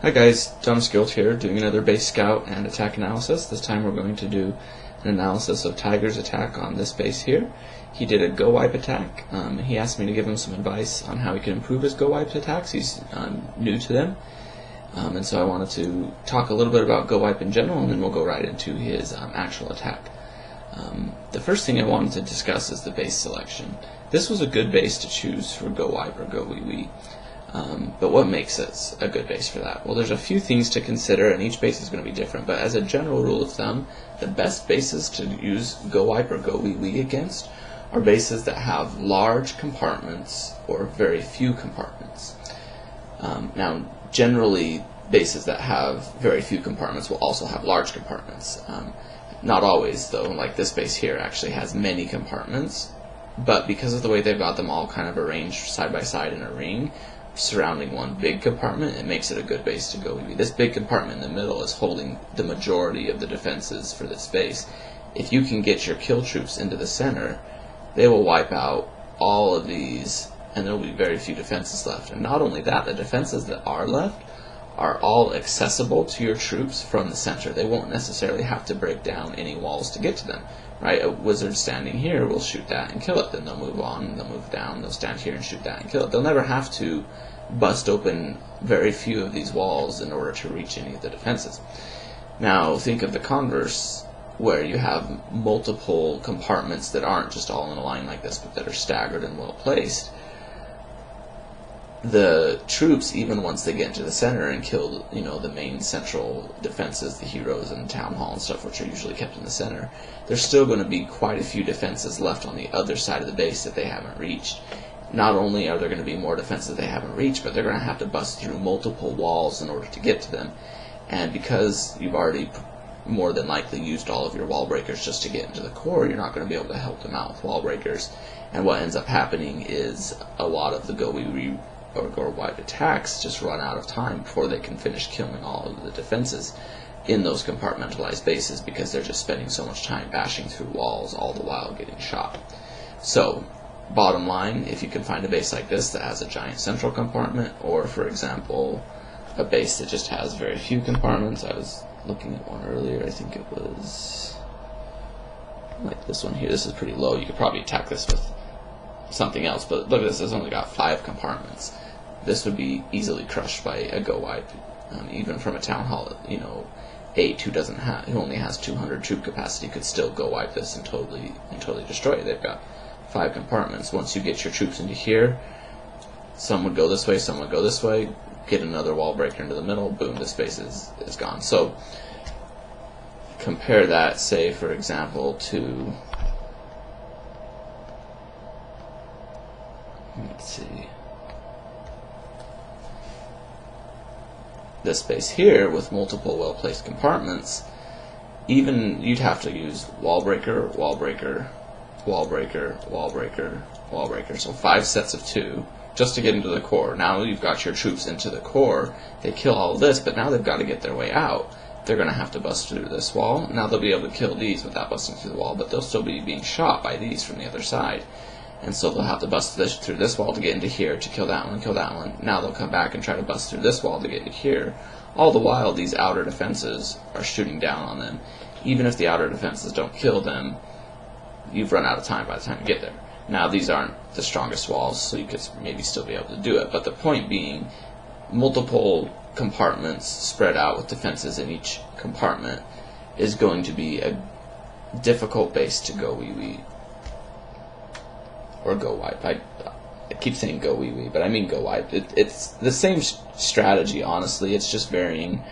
Hi guys, Thomas Guilt here, doing another base scout and attack analysis. This time we're going to do an analysis of Tiger's attack on this base here. He did a GoWiPe attack. He asked me to give him some advice on how he can improve his GoWiPe attacks. He's new to them. And so I wanted to talk a little bit about GoWiPe in general, and then we'll go right into his actual attack. The first thing I wanted to discuss is the base selection. This was a good base to choose for GoWiPe or GoWiWi. But what makes it a good base for that? Well, there's a few things to consider, and each base is going to be different, but as a general rule of thumb, the best bases to use GoWiPe or GoWiWi against are bases that have large compartments or very few compartments. Now, generally, bases that have very few compartments will also have large compartments. Not always, though. Like this base here actually has many compartments, but because of the way they've got them all kind of arranged side by side in a ring, surrounding one big compartment, it makes it a good base to go with. This big compartment in the middle is holding the majority of the defenses for this base. If you can get your kill troops into the center, they will wipe out all of these, and there will be very few defenses left. And not only that, the defenses that are left are all accessible to your troops from the center. They won't necessarily have to break down any walls to get to them. Right? A wizard standing here will shoot that and kill it. Then they'll move on, they'll move down, they'll stand here and shoot that and kill it. They'll never have to bust open very few of these walls in order to reach any of the defenses. Now think of the converse, where you have multiple compartments that aren't just all in a line like this, but that are staggered and well placed. The troops, even once they get into the center and kill, the main central defenses, the heroes and the town hall and stuff, which are usually kept in the center, there's still going to be quite a few defenses left on the other side of the base that they haven't reached. Not only are there going to be more defenses they haven't reached, but they're going to have to bust through multiple walls in order to get to them. And because you've already more than likely used all of your wall breakers just to get into the core, you're not going to be able to help them out with wall breakers. And what ends up happening is a lot of the GoWiWi or GoWiPe attacks just run out of time before they can finish killing all of the defenses in those compartmentalized bases, because they're just spending so much time bashing through walls all the while getting shot. So, bottom line, if you can find a base like this that has a giant central compartment, or for example, a base that just has very few compartments. I was looking at one earlier, I think it was like this one here. This is pretty low. You could probably attack this with something else, but look at this, it's only got 5 compartments. This would be easily crushed by a GoWiPe. Even from a town hall, 8 who only has 200 troop capacity could still GoWiPe this and totally destroy it. They've got 5 compartments. Once you get your troops into here, some would go this way, some would go this way, get another wall breaker into the middle, boom, this base is gone. So compare that, say for example, to, let's see, this base here with multiple well-placed compartments. Even you'd have to use wall breaker, wall breaker, wall breaker, wall breaker, wall breaker. So 5 sets of 2 just to get into the core. Now you've got your troops into the core. They kill all of this, but now they've got to get their way out. They're going to have to bust through this wall. Now they'll be able to kill these without busting through the wall, but they'll still be being shot by these from the other side. And so they'll have to bust through this wall to get into here, to kill that one, kill that one. Now they'll come back and try to bust through this wall to get into here. All the while, these outer defenses are shooting down on them. Even if the outer defenses don't kill them, you've run out of time by the time you get there. Now, these aren't the strongest walls, so you could maybe still be able to do it. But the point being, multiple compartments spread out with defenses in each compartment is going to be a difficult base to GoWiWi or GoWiPe. I keep saying GoWiWi, but I mean GoWiPe. It's the same strategy, honestly. It's just varying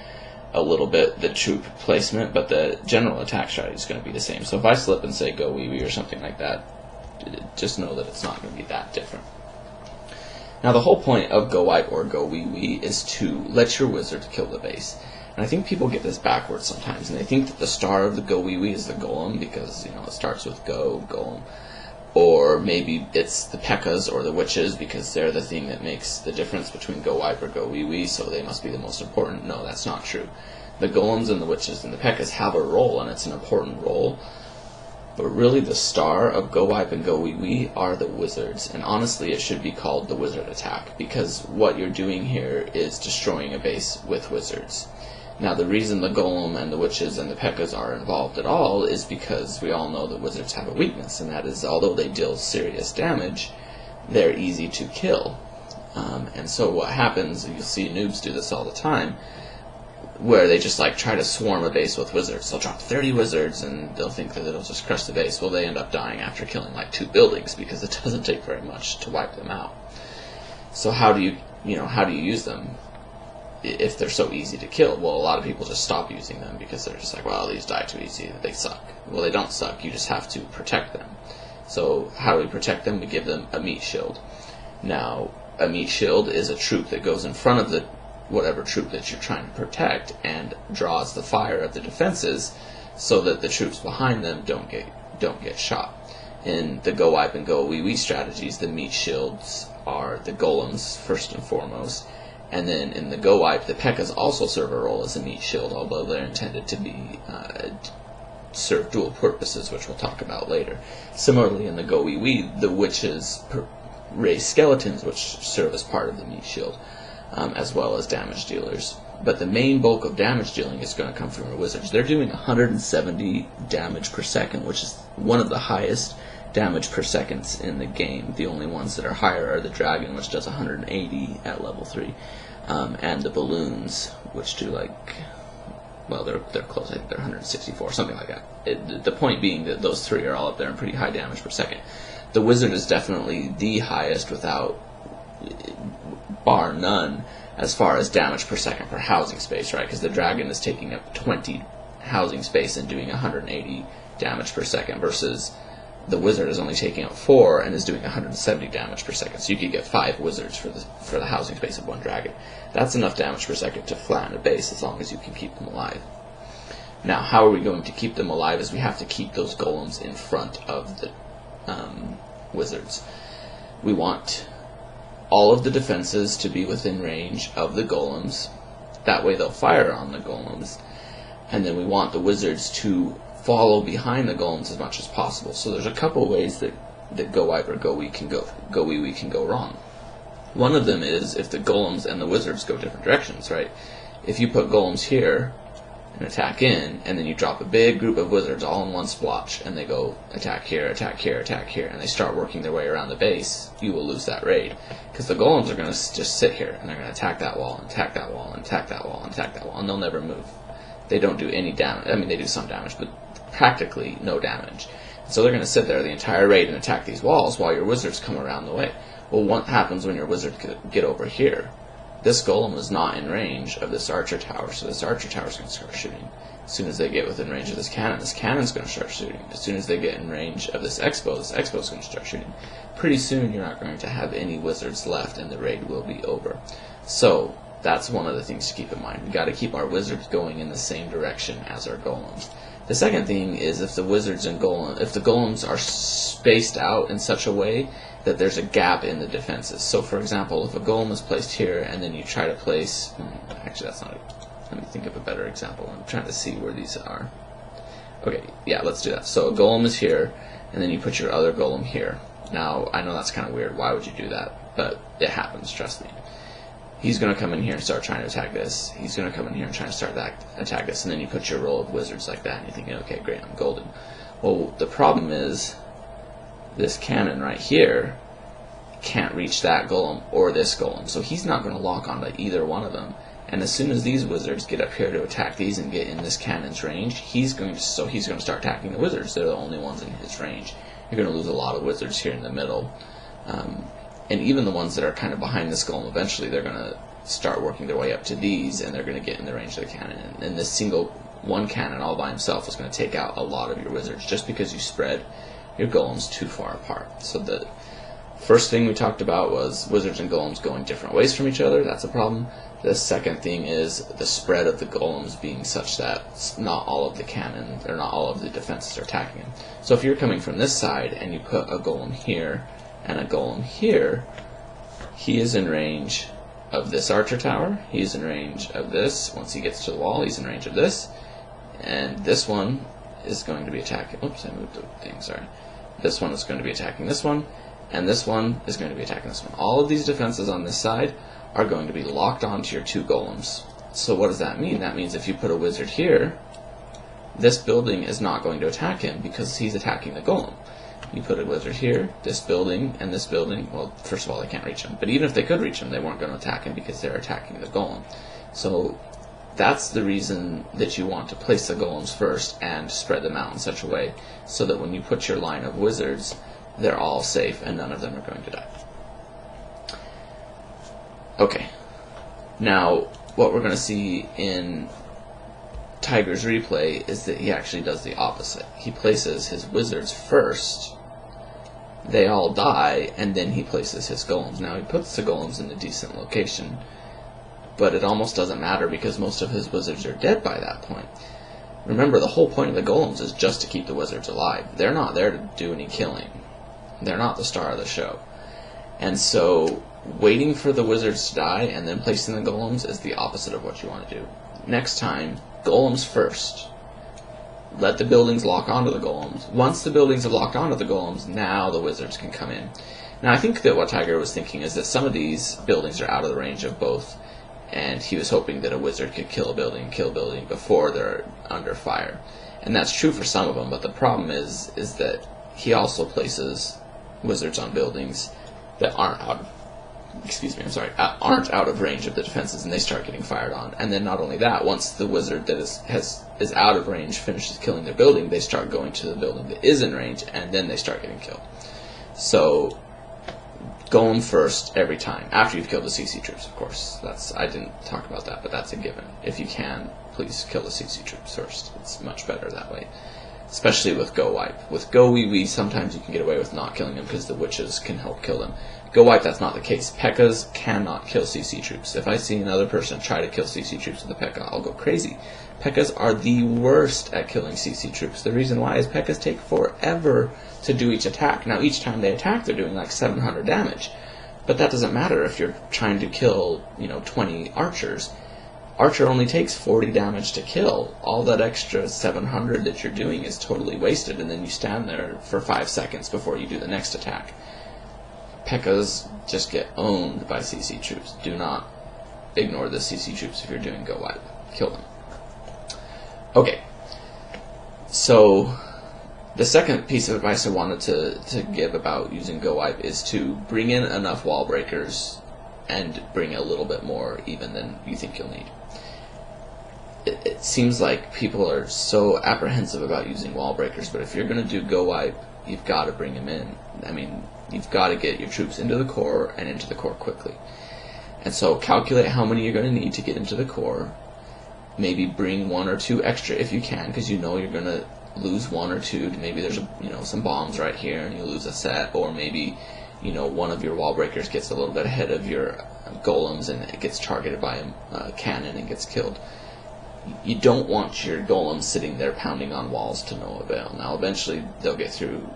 a little bit the troop placement, but the general attack strategy is going to be the same. So if I slip and say GoWiWi or something like that, just know that it's not going to be that different. Now the whole point of GoWiPe or GoWiWi is to let your wizard kill the base. And I think people get this backwards sometimes, and they think that the star of the GoWiWi is the golem, because it starts with golem. Or maybe it's the P.E.K.K.A.s or the witches, because they're the thing that makes the difference between GoWiPe or GoWiWi, so they must be the most important. No, that's not true. The golems and the witches and the P.E.K.K.A.s have a role, and it's an important role. But really the star of GoWiPe and GoWiWi are the wizards, and honestly it should be called the wizard attack, because what you're doing here is destroying a base with wizards. Now the reason the golem and the witches and the P.E.K.K.A.s are involved at all is because we all know that wizards have a weakness, and that is although they deal serious damage, they're easy to kill. And so what happens, you'll see noobs do this all the time, where they just like try to swarm a base with wizards. They'll drop 30 wizards and they'll think that it'll just crush the base. Well, they end up dying after killing like 2 buildings because it doesn't take very much to wipe them out. So how do you use them if they're so easy to kill? Well, a lot of people just stop using them because they're just like, well, these die too easy, they suck. Well, they don't suck, you just have to protect them. So how do we protect them? We give them a meat shield. Now, a meat shield is a troop that goes in front of the whatever troop that you're trying to protect and draws the fire of the defenses so that the troops behind them don't get shot. In the GoWiPe and GoWiWi strategies, the meat shields are the golems first and foremost, and then in the GoWiPe, the P.E.K.K.A.s also serve a role as a meat shield, although they're intended to be serve dual purposes, which we'll talk about later. Similarly, in the GoWiWi, the witches raise skeletons, which serve as part of the meat shield, as well as damage dealers. But the main bulk of damage dealing is going to come from the wizards. They're doing 170 damage per second, which is one of the highest damage per second in the game. The only ones that are higher are the dragon, which does 180 at level 3, and the balloons, which do like, well, they're close. I think they're 164, something like that. The point being that those 3 are all up there in pretty high damage per second. The wizard is definitely the highest, bar none, as far as damage per second per housing space, right? Because the dragon is taking up 20 housing space and doing 180 damage per second, versus the wizard is only taking up 4 and is doing 170 damage per second. So you could get 5 wizards for the housing space of 1 dragon. That's enough damage per second to flatten a base as long as you can keep them alive. Now, how are we going to keep them alive? Is we have to keep those golems in front of the wizards. We want all of the defenses to be within range of the golems. That way they'll fire on the golems. And then we want the wizards to follow behind the golems as much as possible. So there's a couple ways that GoWiPe or GoWiWi can go wrong. One of them is if the golems and the wizards go different directions, right? If you put golems here and attack in, and then you drop a big group of wizards all in one splotch, and they go attack here, attack here, attack here, and they start working their way around the base, you will lose that raid. Because the golems are going to just sit here, and they're going to attack that wall, and attack that wall, and attack that wall, and attack that wall, and they'll never move. They don't do any damage. I mean, they do some damage, but practically no damage. So they're going to sit there the entire raid and attack these walls while your wizards come around the way. Well, what happens when your wizard get over here? This golem is not in range of this archer tower, so this archer tower is going to start shooting. As soon as they get within range of this cannon's going to start shooting. As soon as they get in range of this expo is going to start shooting. Pretty soon you're not going to have any wizards left and the raid will be over. So that's one of the things to keep in mind. We've got to keep our wizards going in the same direction as our golems. The second thing is if the wizards and if the golems are spaced out in such a way that there's a gap in the defenses. So for example, if a golem is placed here and then you try to place, actually that's not let me think of a better example. I'm trying to see where these are. Okay, yeah, let's do that. So a golem is here, and then you put your other golem here. Now, I know that's kind of weird. Why would you do that? But it happens, trust me. He's going to come in here and start trying to attack this. He's going to come in here and try to start attack this, and then you put your row of wizards like that, and you're thinking, okay, great, I'm golden. Well, the problem is this cannon right here can't reach that golem or this golem, so he's not going to lock onto either one of them. And as soon as these wizards get up here to attack these and get in this cannon's range, he's going to start attacking the wizards. They're the only ones in his range. You're going to lose a lot of wizards here in the middle. And even the ones that are kind of behind this golem, eventually they're going to start working their way up to these, and they're going to get in the range of the cannon. And this one cannon all by himself is going to take out a lot of your wizards just because you spread your golems too far apart. So the first thing we talked about was wizards and golems going different ways from each other. That's a problem. The second thing is the spread of the golems being such that not all of the cannon, or not all of the defenses are attacking him. So if you're coming from this side and you put a golem here and a golem here, he is in range of this archer tower, he's in range of this. Once he gets to the wall, he's in range of this. And this one is going to be attacking. Oops, I moved the thing. Sorry. This one is going to be attacking this one, and this one is going to be attacking this one. All of these defenses on this side are going to be locked onto your 2 golems. So what does that mean? That means if you put a wizard here, this building is not going to attack him because he's attacking the golem. You put a wizard here, this building, and this building, well, first of all, they can't reach him. But even if they could reach him, they weren't going to attack him because they're attacking the golem. So that's the reason that you want to place the golems first and spread them out in such a way so that when you put your line of wizards, they're all safe and none of them are going to die. Okay. Now, what we're going to see in Tiger's replay is that he actually does the opposite. He places his wizards first, they all die, and then he places his golems. Now he puts the golems in a decent location, but it almost doesn't matter because most of his wizards are dead by that point. Remember, the whole point of the golems is just to keep the wizards alive. They're not there to do any killing. They're not the star of the show. And so waiting for the wizards to die and then placing the golems is the opposite of what you want to do. Next time, golems first. Let the buildings lock onto the golems. Once the buildings have locked onto the golems, now the wizards can come in. Now I think that what Tiger was thinking is that some of these buildings are out of the range of both, and he was hoping that a wizard could kill a building before they're under fire. And that's true for some of them, but the problem is that he also places wizards on buildings that aren't out of range of the defenses, and they start getting fired on. And then not only that, once the wizard that is out of range finishes killing their building, they start going to the building that is in range, and then they start getting killed. So golem first every time, after you've killed the CC troops, of course. I didn't talk about that, but that's a given. If you can, please kill the CC troops first. It's much better that way. Especially with GoWiPe. With GoWiPe, sometimes you can get away with not killing them because the witches can help kill them. GoWiPe, that's not the case. P.E.K.K.A.s cannot kill CC troops. If I see another person try to kill CC troops with a P.E.K.K.A., I'll go crazy. P.E.K.K.A.s are the worst at killing CC troops. The reason why is P.E.K.K.A.s take forever to do each attack. Now, each time they attack, they're doing like 700 damage. But that doesn't matter if you're trying to kill, 20 archers. Archer only takes 40 damage to kill. All that extra 700 that you're doing is totally wasted, and then you stand there for 5 seconds before you do the next attack. P.E.K.K.A.s just get owned by CC troops. Do not ignore the CC troops if you're doing GoWiPe. Kill them. Okay, so the second piece of advice I wanted to give about using GoWiPe is to bring in enough wall breakers and bring a little bit more even than you think you'll need. It seems like people are so apprehensive about using wall breakers, but if you're going to do GoWiPe, you've got to bring them in. I mean, you've got to get your troops into the core and into the core quickly. And so calculate how many you're going to need to get into the core. Maybe bring 1 or 2 extra if you can, because you're going to lose 1 or 2. Maybe there's some bombs right here and you lose a set, or maybe one of your wall breakers gets a little bit ahead of your golems and it gets targeted by a cannon and gets killed. You don't want your golems sitting there pounding on walls to no avail. Now eventually they'll get through,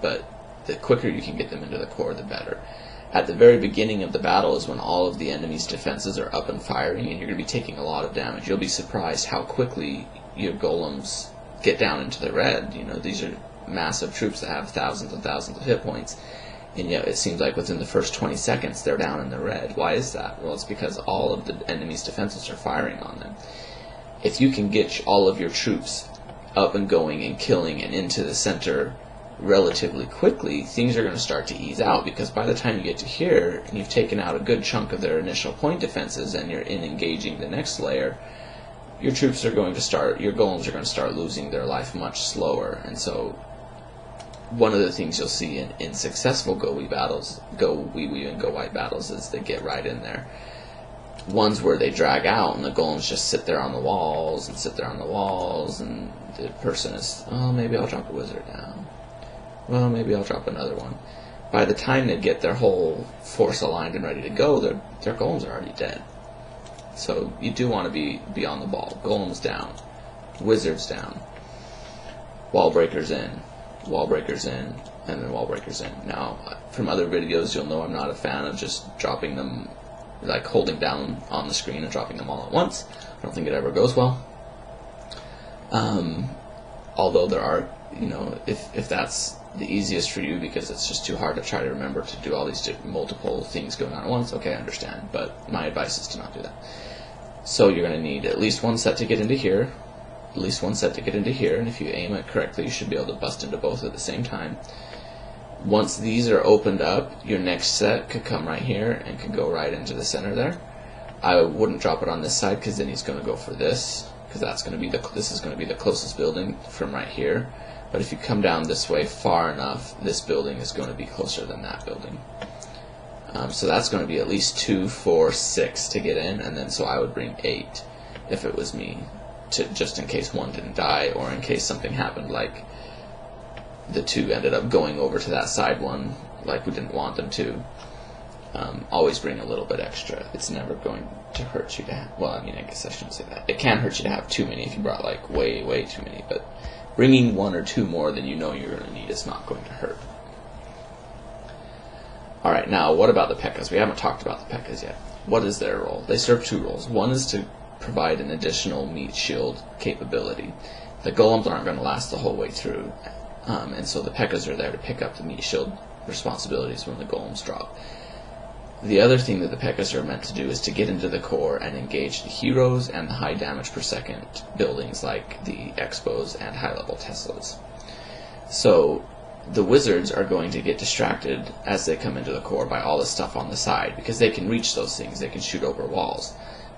but the quicker you can get them into the core, the better. At the very beginning of the battle is when all of the enemy's defenses are up and firing, and you're going to be taking a lot of damage. You'll be surprised how quickly your golems get down into the red. These are massive troops that have thousands and thousands of hit points, and yet it seems like within the first 20 seconds they're down in the red. Why is that? Well, it's because all of the enemy's defenses are firing on them. If you can get all of your troops up and going and killing and into the center relatively quickly, things are going to start to ease out, because by the time you get to here and you've taken out a good chunk of their initial point defenses and you're in engaging the next layer, your golems are going to start losing their life much slower. And so one of the things you'll see in successful GoWiPe and GoWiPe battles is they get right in there. Ones where they drag out and the golems just sit there on the walls and the person is, oh, maybe I'll drop a wizard down. Well, maybe I'll drop another one. By the time they get their whole force aligned and ready to go, their golems are already dead. So you do want to be on the ball. Golems down, wizards down, wall breakers in, and then wall breakers in. Now, from other videos, you'll know I'm not a fan of just dropping them, like holding down on the screen and dropping them all at once. I don't think it ever goes well. although there are, if that's the easiest for you because it's just too hard to try to remember to do all these different multiple things going on at once, okay, I understand, but my advice is to not do that. So you're going to need at least one set to get into here, at least one set to get into here, and if you aim it correctly, you should be able to bust into both at the same time. Once these are opened up, your next set could come right here and could go right into the center there. I wouldn't drop it on this side because then he's going to go for this, because this is going to be the closest building from right here. But if you come down this way far enough, this building is going to be closer than that building. So that's going to be at least 2, 4, 6 to get in, and then so I would bring 8 if it was me, just in case one didn't die, or in case something happened like the 2 ended up going over to that side one like we didn't want them to. Always bring a little bit extra. It's never going to hurt you to have, well, I mean, I guess I shouldn't say that. It can hurt you to have too many if you brought like way too many, but bringing 1 or 2 more than you know you're going to need is not going to hurt. Alright, now what about the P.E.K.K.A.s? We haven't talked about the P.E.K.K.A.s yet. What is their role? They serve 2 roles. One is to provide an additional meat shield capability. The golems aren't going to last the whole way through, and so the P.E.K.K.A.s are there to pick up the meat shield responsibilities when the golems drop. The other thing that the P.E.K.K.A.s are meant to do is to get into the core and engage the heroes and the high damage per second buildings like the Expos and high level Teslas. So the wizards are going to get distracted as they come into the core by all the stuff on the side because they can reach those things, they can shoot over walls.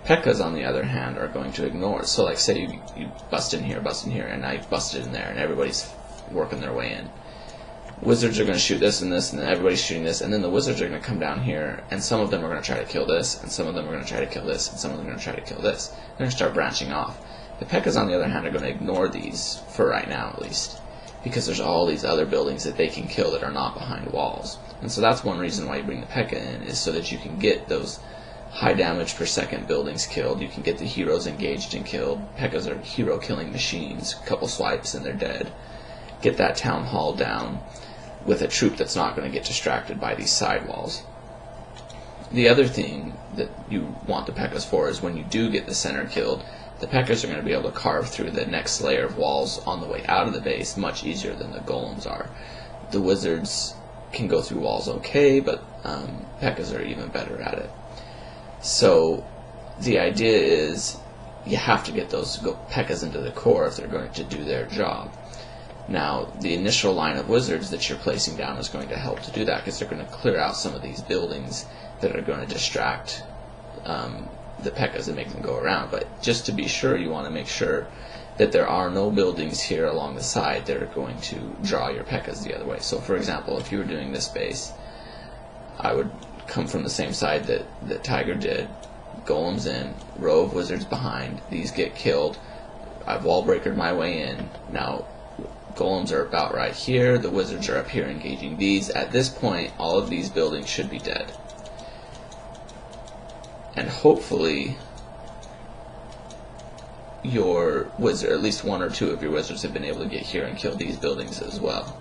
P.E.K.K.A.s on the other hand are going to ignore. So like say you bust in here, and now you've busted in there and everybody's working their way in. Wizards are going to shoot this and this, and then everybody's shooting this, and then the wizards are going to come down here, and some of them are going to try to kill this, and some of them are going to try to kill this, and some of them are going to try to kill this. They're going to start branching off. The P.E.K.K.A.s, on the other hand, are going to ignore these, for right now at least, because there's all these other buildings that they can kill that are not behind walls. And so that's one reason why you bring the P.E.K.K.A. in, is so that you can get those high damage per second buildings killed, you can get the heroes engaged and killed. P.E.K.K.A.s are hero killing machines, a couple swipes and they're dead. Get that town hall down with a troop that's not going to get distracted by these side walls. The other thing that you want the P.E.K.K.A.s for is when you do get the center killed, the P.E.K.K.A.s are going to be able to carve through the next layer of walls on the way out of the base much easier than the golems are. The wizards can go through walls okay, but P.E.K.K.A.s are even better at it. So the idea is you have to get those P.E.K.K.A.s into the core if they're going to do their job. Now, the initial line of wizards that you're placing down is going to help to do that because they're going to clear out some of these buildings that are going to distract the P.E.K.K.A.s and make them go around. But just to be sure, you want to make sure that there are no buildings here along the side that are going to draw your P.E.K.K.A.s the other way. So, for example, if you were doing this base, I would come from the same side that Tiger did, golems in, row of wizards behind, these get killed, I've wall breakered my way in, now golems are about right here, the wizards are up here engaging these. At this point, all of these buildings should be dead. And hopefully your wizard, at least 1 or 2 of your wizards have been able to get here and kill these buildings as well.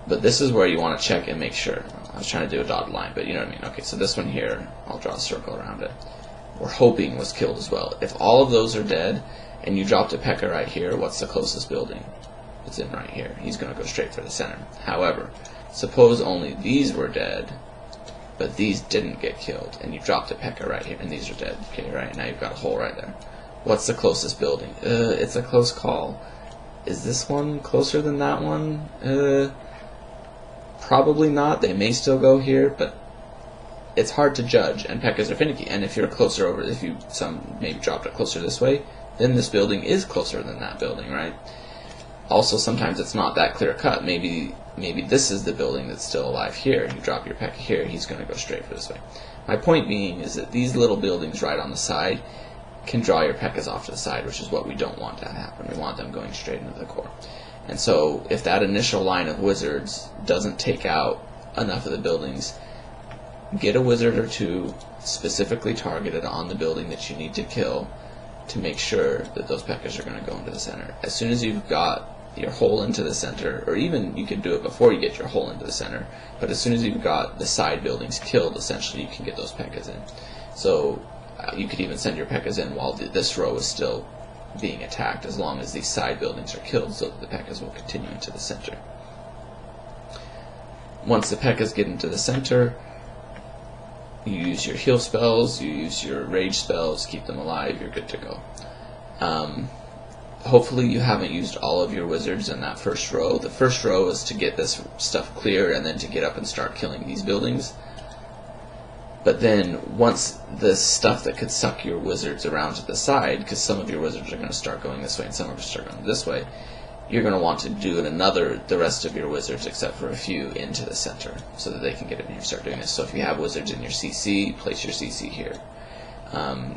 But this is where you want to check and make sure. I was trying to do a dotted line, but you know what I mean. Okay, so this one here, I'll draw a circle around it. We're hoping was killed as well. If all of those are dead, and you dropped a P.E.K.K.A. right here, what's the closest building? It's in right here. He's going to go straight for the center. However, suppose only these were dead, but these didn't get killed, and you dropped a P.E.K.K.A. right here, and these are dead. Okay, right, now you've got a hole right there. What's the closest building? It's a close call. Is this one closer than that one? Probably not. They may still go here, but it's hard to judge, and P.E.K.K.A.s are finicky. And if you're closer over, if you maybe dropped it closer this way, then this building is closer than that building, right? Also, sometimes it's not that clear cut. Maybe this is the building that's still alive here. You drop your P.E.K.K.A. here, he's going to go straight for this way. My point being is that these little buildings right on the side can draw your P.E.K.K.A.s off to the side, which is what we don't want to happen. We want them going straight into the core. And so if that initial line of wizards doesn't take out enough of the buildings, get a wizard or 2 specifically targeted on the building that you need to kill to make sure that those P.E.K.K.A.s are going to go into the center. As soon as you've got your hole into the center, or even you can do it before you get your hole into the center, but as soon as you've got the side buildings killed, essentially you can get those P.E.K.K.A.s in. So you could even send your P.E.K.K.A.s in while this row is still being attacked as long as these side buildings are killed, so that the P.E.K.K.A.s will continue into the center. Once the P.E.K.K.A.s get into the center, you use your heal spells, you use your rage spells, keep them alive, you're good to go. Hopefully you haven't used all of your wizards in that first row. The first row is to get this stuff clear and then to get up and start killing these buildings. But then once the stuff that could suck your wizards around to the side, because some of your wizards are going to start going this way and some are going to start going this way, you're going to want to do the rest of your wizards, except for a few, into the center so that they can get in here and start doing this. So if you have wizards in your CC, place your CC here.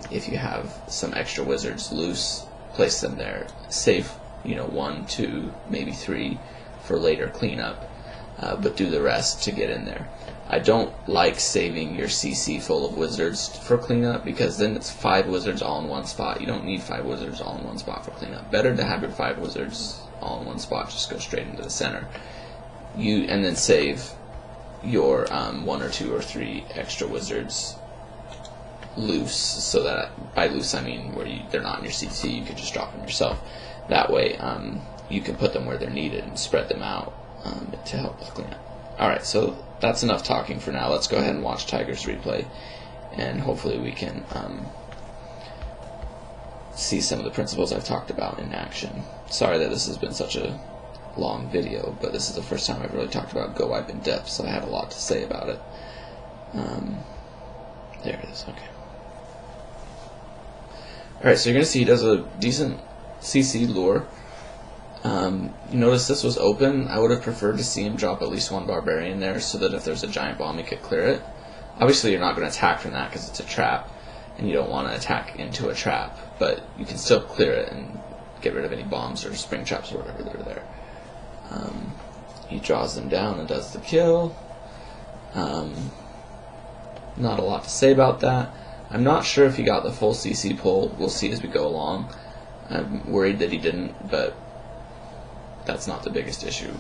If you have some extra wizards loose, place them there. Save, 1, 2, maybe 3 for later cleanup, but do the rest to get in there. I don't like saving your CC full of wizards for cleanup, because then it's 5 wizards all in one spot. You don't need 5 wizards all in one spot for cleanup. Better to have your 5 wizards all in one spot, just go straight into the center. And then save your 1 or 2 or 3 extra wizards loose, so that by loose I mean where they're not in your CC, you can just drop them yourself. That way you can put them where they're needed and spread them out to help with cleanup. Alright, so that's enough talking for now. Let's go ahead and watch Tiger's replay, and hopefully we can see some of the principles I've talked about in action. Sorry that this has been such a long video, but this is the first time I've really talked about GoWiPe in depth, so I had a lot to say about it. There it is, okay. Alright, so you're going to see he does a decent CC lure. You notice this was open. I would have preferred to see him drop at least 1 barbarian there, so that if there's a giant bomb he could clear it. Obviously you're not going to attack from that because it's a trap, and you don't want to attack into a trap, but you can still clear it and get rid of any bombs or spring traps or whatever that are there. He draws them down and does the kill. Not a lot to say about that. I'm not sure if he got the full CC pull. We'll see as we go along. I'm worried that he didn't, but that's not the biggest issue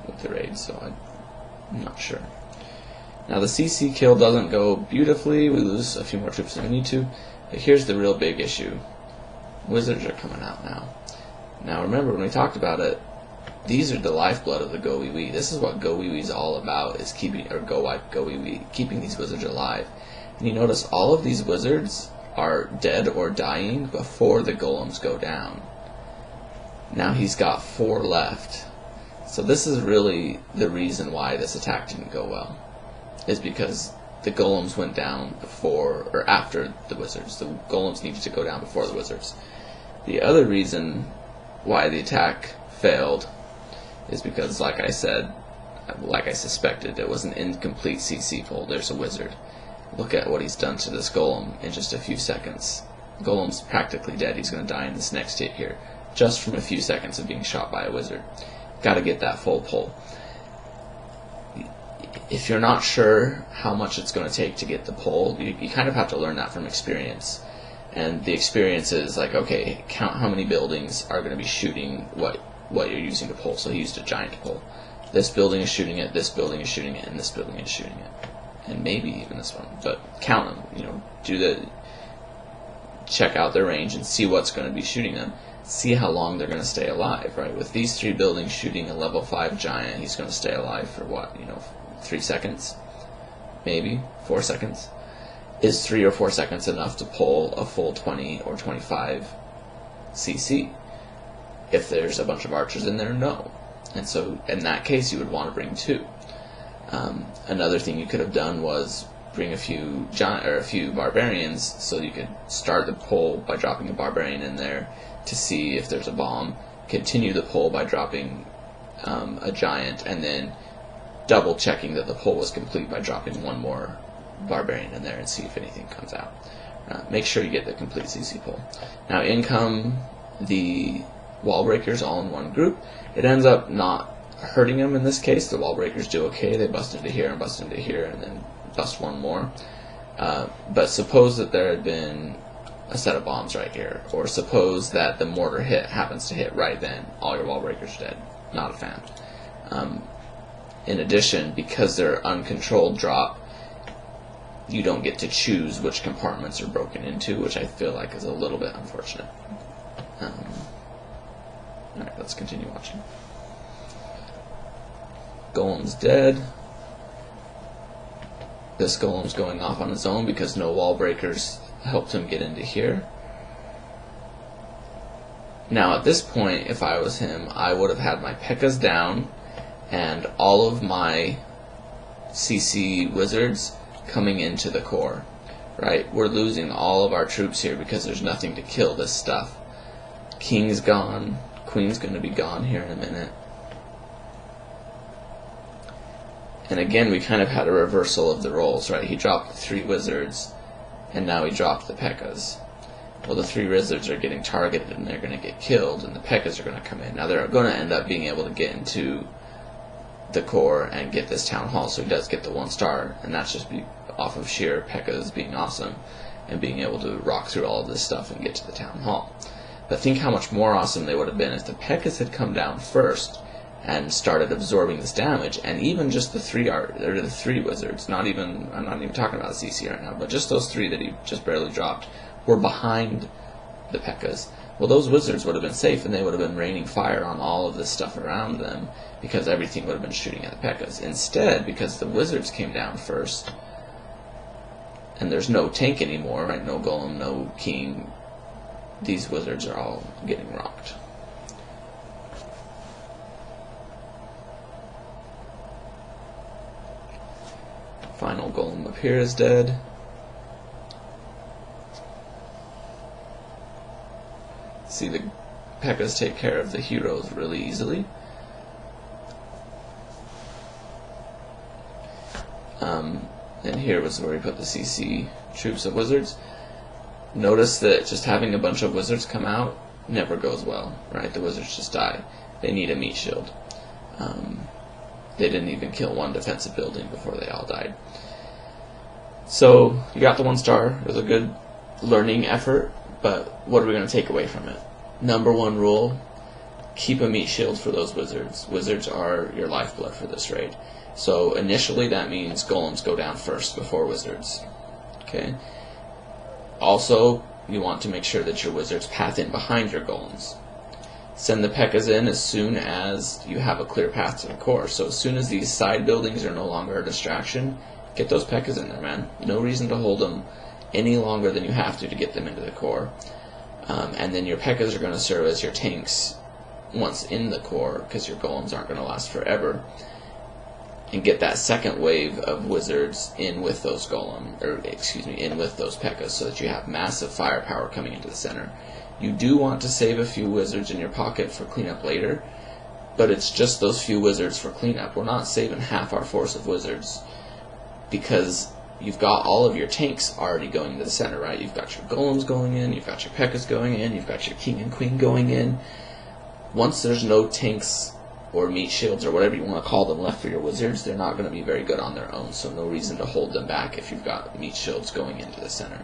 with the raid, so I'm not sure. Now the CC kill doesn't go beautifully. We lose a few more troops than we need to. But here's the real big issue. Wizards are coming out now. Now remember, when we talked about it, these are the lifeblood of the GoWiWi. This is what GoWiWi is all about, is keeping, or GoWiPe, GoWiWi, keeping these wizards alive. And you notice all of these wizards are dead or dying before the golems go down. Now he's got 4 left. So this is really the reason why this attack didn't go well, is because the golems went down before or after the wizards. The golems needed to go down before the wizards. The other reason why the attack failed is because, like I said, like I suspected, it was an incomplete CC pull. There's a wizard. Look at what he's done to this golem in just a few seconds. The golem's practically dead. He's going to die in this next hit here, just from a few seconds of being shot by a wizard. Got to get that full pull. If you're not sure how much it's going to take to get the pull, you kind of have to learn that from experience. And the experience is like, okay, count how many buildings are going to be shooting what you're using to pull. So he used a giant to pull. This building is shooting it, this building is shooting it, and this building is shooting it. And maybe even this one. But count them, check out their range and see what's going to be shooting them. See how long they're going to stay alive, right? With these 3 buildings shooting a level 5 giant, he's going to stay alive for what, 3 seconds? Maybe 4 seconds? Is 3 or 4 seconds enough to pull a full 20 or 25 CC? If there's a bunch of archers in there, no. And so in that case you would want to bring 2. Another thing you could have done was bring a few barbarians, so you could start the pull by dropping a barbarian in there to see if there's a bomb, continue the pull by dropping a giant, and then double checking that the pull was complete by dropping 1 more barbarian in there and see if anything comes out. Make sure you get the complete CC pull. Now in come the wall breakers all in one group. It ends up not hurting them in this case. The wall breakers do okay. They bust into here and bust into here and then bust 1 more. But suppose that there had been a set of bombs right here, or suppose that the mortar hit happens to hit right then. All your wall breakers are dead. Not a fan. In addition, because they're uncontrolled drop, you don't get to choose which compartments are broken into, which I feel like is a little bit unfortunate. Alright, let's continue watching. Golem's dead. This golem's going off on his own because no wall breakers helped him get into here. Now at this point, if I was him, I would have had my P.E.K.K.A.s down and all of my CC wizards coming into the core. Right? We're losing all of our troops here because there's nothing to kill this stuff. King's gone. Queen's going to be gone here in a minute. And again, we kind of had a reversal of the roles, right? He dropped the 3 wizards, and now he dropped the P.E.K.K.A.s. Well, the 3 wizards are getting targeted, and they're going to get killed, and the P.E.K.K.A.s are going to come in. Now, they're going to end up being able to get into the core and get this town hall, so he does get the 1 star, and that's just off of sheer P.E.K.K.A.s being awesome and being able to rock through all of this stuff and get to the town hall. But think how much more awesome they would have been if the P.E.K.K.A.s had come down first and started absorbing this damage, and even just the 3 wizards, I'm not even talking about CC right now, but just those 3 that he just barely dropped were behind the P.E.K.K.A.s. Well, those wizards would have been safe, and they would have been raining fire on all of this stuff around them because everything would have been shooting at the P.E.K.K.A.s. Instead, because the wizards came down first, and there's no tank anymore, right? No golem, no king. These wizards are all getting rocked. Final golem up here is dead. See, the P.E.K.K.A.s take care of the heroes really easily. And here was where we put the CC troops of wizards. Notice that just having a bunch of wizards come out never goes well, right? The wizards just die. They need a meat shield. They didn't even kill 1 defensive building before they all died. So you got the 1 star. It was a good learning effort, but what are we going to take away from it? Number 1 rule, keep a meat shield for those wizards. Wizards are your lifeblood for this raid. So initially that means golems go down first before wizards. Okay. Also, you want to make sure that your wizards path in behind your golems. Send the P.E.K.K.A.s in as soon as you have a clear path to the core. So as soon as these side buildings are no longer a distraction, get those P.E.K.K.A.s in there, man. No reason to hold them any longer than you have to get them into the core. And then your P.E.K.K.A.s are going to serve as your tanks once in the core, because your golems aren't going to last forever. And get that second wave of wizards in with those in with those P.E.K.K.A.s, so that you have massive firepower coming into the center. You do want to save a few wizards in your pocket for cleanup later, but it's just those few wizards for cleanup. We're not saving half our force of wizards, because you've got all of your tanks already going to the center, right? You've got your golems going in, you've got your P.E.K.K.A.s going in, you've got your king and queen going in. Once there's no tanks or meat shields or whatever you want to call them left for your wizards, they're not going to be very good on their own, so no reason to hold them back if you've got meat shields going into the center.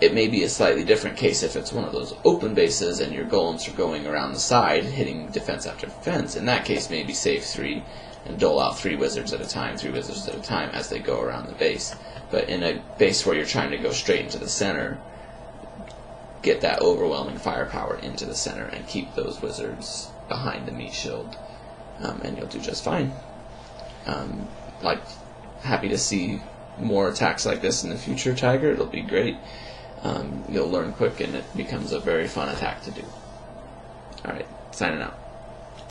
It may be a slightly different case if it's one of those open bases and your golems are going around the side hitting defense after defense. In that case, maybe save 3 and dole out 3 wizards at a time, 3 wizards at a time as they go around the base. But in a base where you're trying to go straight into the center, get that overwhelming firepower into the center and keep those wizards behind the meat shield, and you'll do just fine. Happy to see more attacks like this in the future, Tiger. It'll be great. You'll learn quick, and it becomes a very fun attack to do. Alright, signing out.